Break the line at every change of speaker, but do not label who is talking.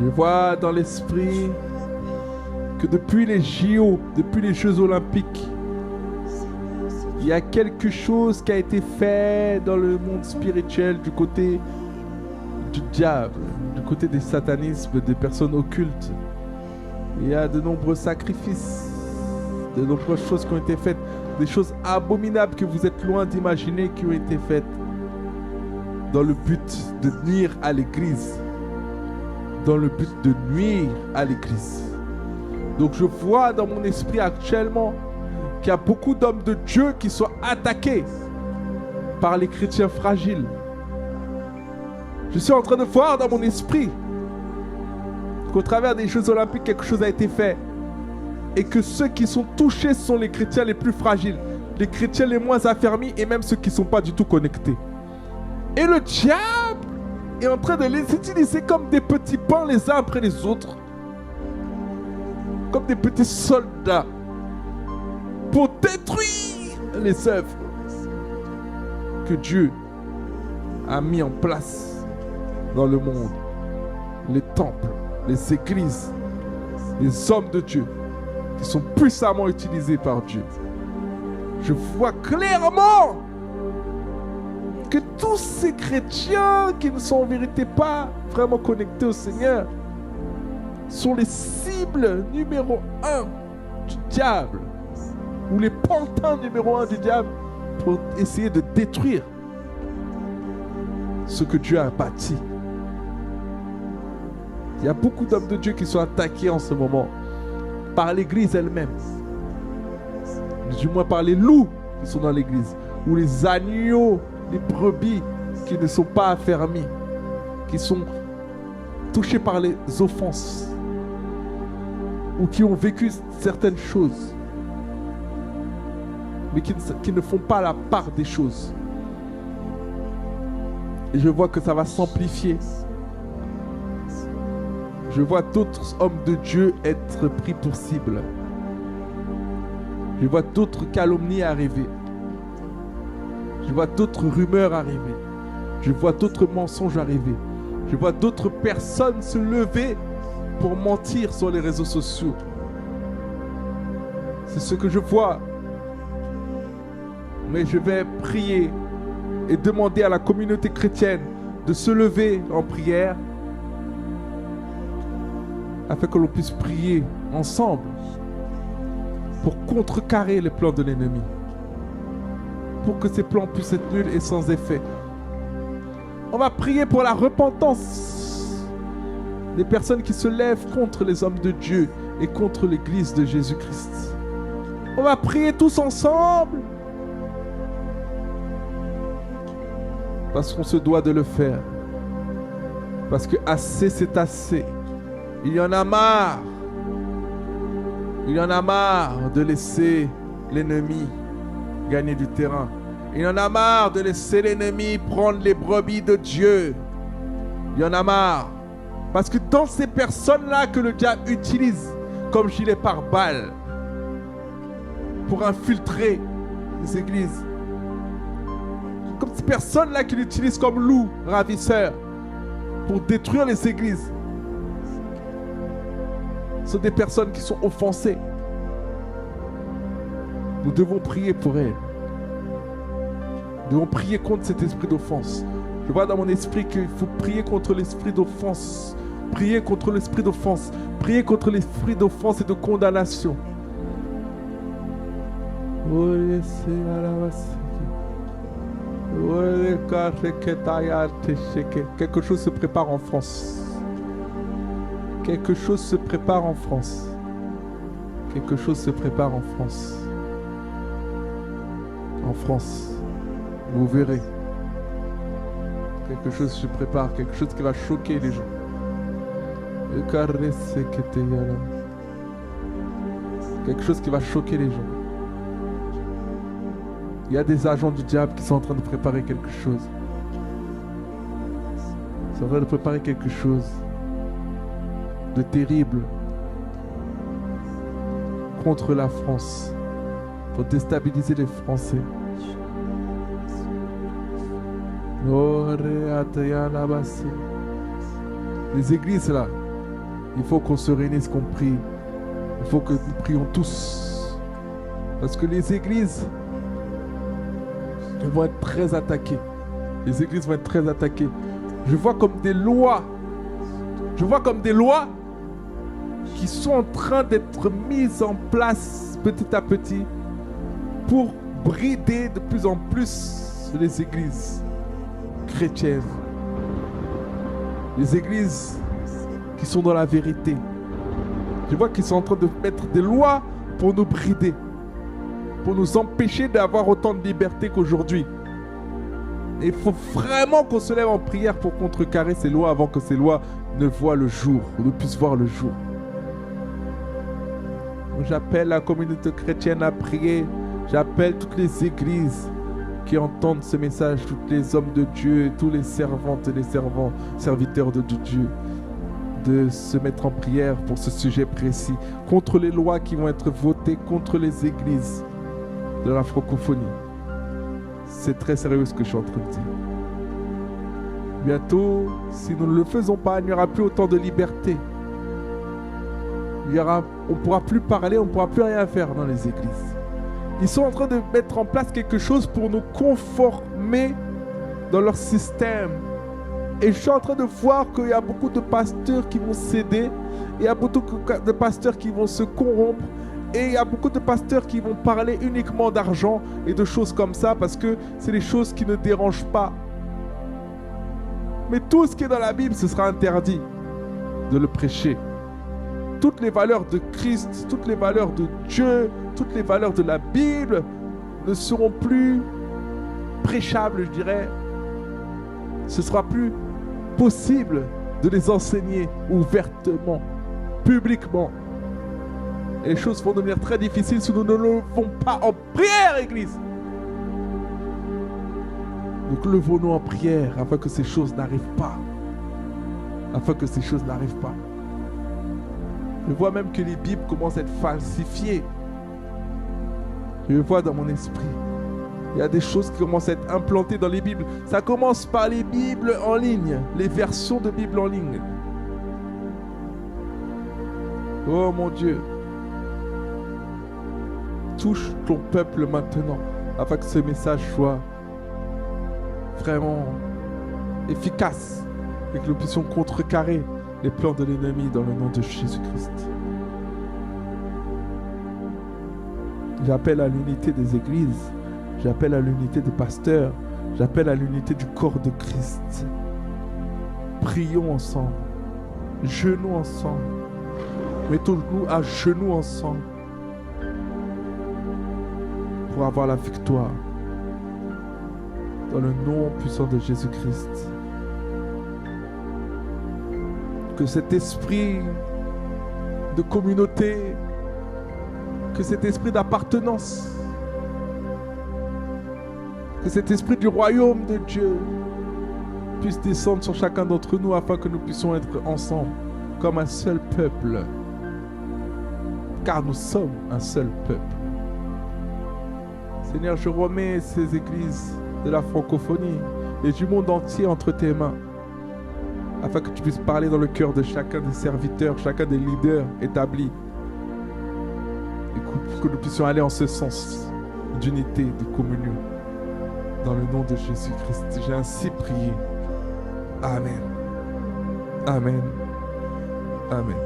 Je vois dans l'esprit que depuis les JO, depuis les Jeux Olympiques, il y a quelque chose qui a été fait dans le monde spirituel du côté du diable, du côté des satanismes, des personnes occultes. Il y a de nombreux sacrifices, de nombreuses choses qui ont été faites, des choses abominables que vous êtes loin d'imaginer qui ont été faites dans le but de nuire à l'Église. Dans le but de nuire à l'Église. Donc je vois dans mon esprit actuellement qu'il y a beaucoup d'hommes de Dieu qui sont attaqués par les chrétiens fragiles. Je suis en train de voir dans mon esprit qu'au travers des Jeux Olympiques, quelque chose a été fait. Et que ceux qui sont touchés sont les chrétiens les plus fragiles, les chrétiens les moins affermis et même ceux qui ne sont pas du tout connectés. Et le diable est en train de les utiliser comme des petits pains les uns après les autres. Comme des petits soldats. Pour détruire les œuvres que Dieu a mis en place dans le monde. Les temples, les églises, les hommes de Dieu qui sont puissamment utilisés par Dieu. Je vois clairement que tous ces chrétiens qui ne sont en vérité pas vraiment connectés au Seigneur sont les cibles numéro 1 du diable, ou les pantins numéro 1 du diable pour essayer de détruire ce que Dieu a bâti. Il y a beaucoup d'hommes de Dieu qui sont attaqués en ce moment par l'Église elle-même, du moins par les loups qui sont dans l'Église, ou les agneaux, les brebis qui ne sont pas affermis, qui sont touchés par les offenses, ou qui ont vécu certaines choses, mais qui ne font pas la part des choses. Et je vois que ça va s'amplifier. Je vois d'autres hommes de Dieu être pris pour cible. Je vois d'autres calomnies arriver. Je vois d'autres rumeurs arriver. Je vois d'autres mensonges arriver. Je vois d'autres personnes se lever pour mentir sur les réseaux sociaux. C'est ce que je vois. Mais je vais prier et demander à la communauté chrétienne de se lever en prière afin que l'on puisse prier ensemble pour contrecarrer les plans de l'ennemi, pour que ces plans puissent être nuls et sans effet. On va prier pour la repentance des personnes qui se lèvent contre les hommes de Dieu et contre l'Église de Jésus-Christ. On va prier tous ensemble parce qu'on se doit de le faire. Parce que assez, c'est assez. Il y en a marre. Il y en a marre de laisser l'ennemi gagner du terrain. Il y en a marre de laisser l'ennemi prendre les brebis de Dieu. Il y en a marre. Parce que dans ces personnes-là que le diable utilise comme gilet pare-balles pour infiltrer les églises, comme ces personnes-là qui l'utilisent comme loup ravisseur pour détruire les églises, sont des personnes qui sont offensées. Nous devons prier pour elles. Nous devons prier contre cet esprit d'offense. Je vois dans mon esprit qu'il faut prier contre l'esprit d'offense. Prier contre l'esprit d'offense. Prier contre l'esprit d'offense et de condamnation. Quelque chose se prépare en France. Quelque chose se prépare en France. Quelque chose se prépare en France. En France, vous verrez. Quelque chose se prépare, quelque chose qui va choquer les gens. Quelque chose qui va choquer les gens. Il y a des agents du diable qui sont en train de préparer quelque chose. Ils sont en train de préparer quelque chose de terrible contre la France pour déstabiliser les Français. Les églises là, Il faut qu'on se réunisse, qu'on prie. Il faut que nous prions tous. Parce que les églises vont être très attaquées. Les églises vont être très attaquées. Je vois comme des lois. Je vois comme des lois qui sont en train d'être mises en place petit à petit pour brider de plus en plus les églises chrétiennes. Les églises qui sont dans la vérité. Je vois qu'ils sont en train de mettre des lois pour nous brider, pour nous empêcher d'avoir autant de liberté qu'aujourd'hui. Et il faut vraiment qu'on se lève en prière pour contrecarrer ces lois avant que ces lois ne voient le jour, ou ne puissent voir le jour. J'appelle la communauté chrétienne à prier. J'appelle toutes les églises qui entendent ce message, tous les hommes de Dieu, tous les servantes et les servants, serviteurs de Dieu, de se mettre en prière pour ce sujet précis, contre les lois qui vont être votées contre les églises de la francophonie. C'est très sérieux ce que je suis en train de dire. Bientôt, si nous ne le faisons pas, il n'y aura plus autant de liberté. On ne pourra plus parler, on ne pourra plus rien faire dans les églises. Ils sont en train de mettre en place quelque chose pour nous conformer dans leur système. Et je suis en train de voir qu'il y a beaucoup de pasteurs qui vont céder, il y a beaucoup de pasteurs qui vont se corrompre, et il y a beaucoup de pasteurs qui vont parler uniquement d'argent et de choses comme ça parce que c'est des choses qui ne dérangent pas. Mais tout ce qui est dans la Bible, ce sera interdit de le prêcher. Toutes les valeurs de Christ, toutes les valeurs de Dieu, toutes les valeurs de la Bible ne seront plus prêchables, je dirais. Ce ne sera plus possible de les enseigner ouvertement, publiquement. Et les choses vont devenir très difficiles si nous ne levons pas en prière, Église. Donc levons-nous en prière afin que ces choses n'arrivent pas. Afin que ces choses n'arrivent pas. Je vois même que les Bibles commencent à être falsifiées. Je le vois dans mon esprit. Il y a des choses qui commencent à être implantées dans les Bibles. Ça commence par les Bibles en ligne, les versions de Bible en ligne. Oh mon Dieu. Touche ton peuple maintenant, afin que ce message soit vraiment efficace et que nous puissions contrecarrer les plans de l'ennemi dans le nom de Jésus-Christ. J'appelle à l'unité des églises, j'appelle à l'unité des pasteurs, j'appelle à l'unité du corps de Christ. Prions ensemble, genoux ensemble, mettons-nous à genoux ensemble pour avoir la victoire dans le nom puissant de Jésus-Christ. Que cet esprit de communauté, que cet esprit d'appartenance, que cet esprit du royaume de Dieu puisse descendre sur chacun d'entre nous afin que nous puissions être ensemble comme un seul peuple, car nous sommes un seul peuple. Seigneur, je remets ces églises de la francophonie et du monde entier entre tes mains, afin que tu puisses parler dans le cœur de chacun des serviteurs, chacun des leaders établis, et que nous puissions aller en ce sens d'unité, de communion, dans le nom de Jésus-Christ. J'ai ainsi prié. Amen. Amen. Amen.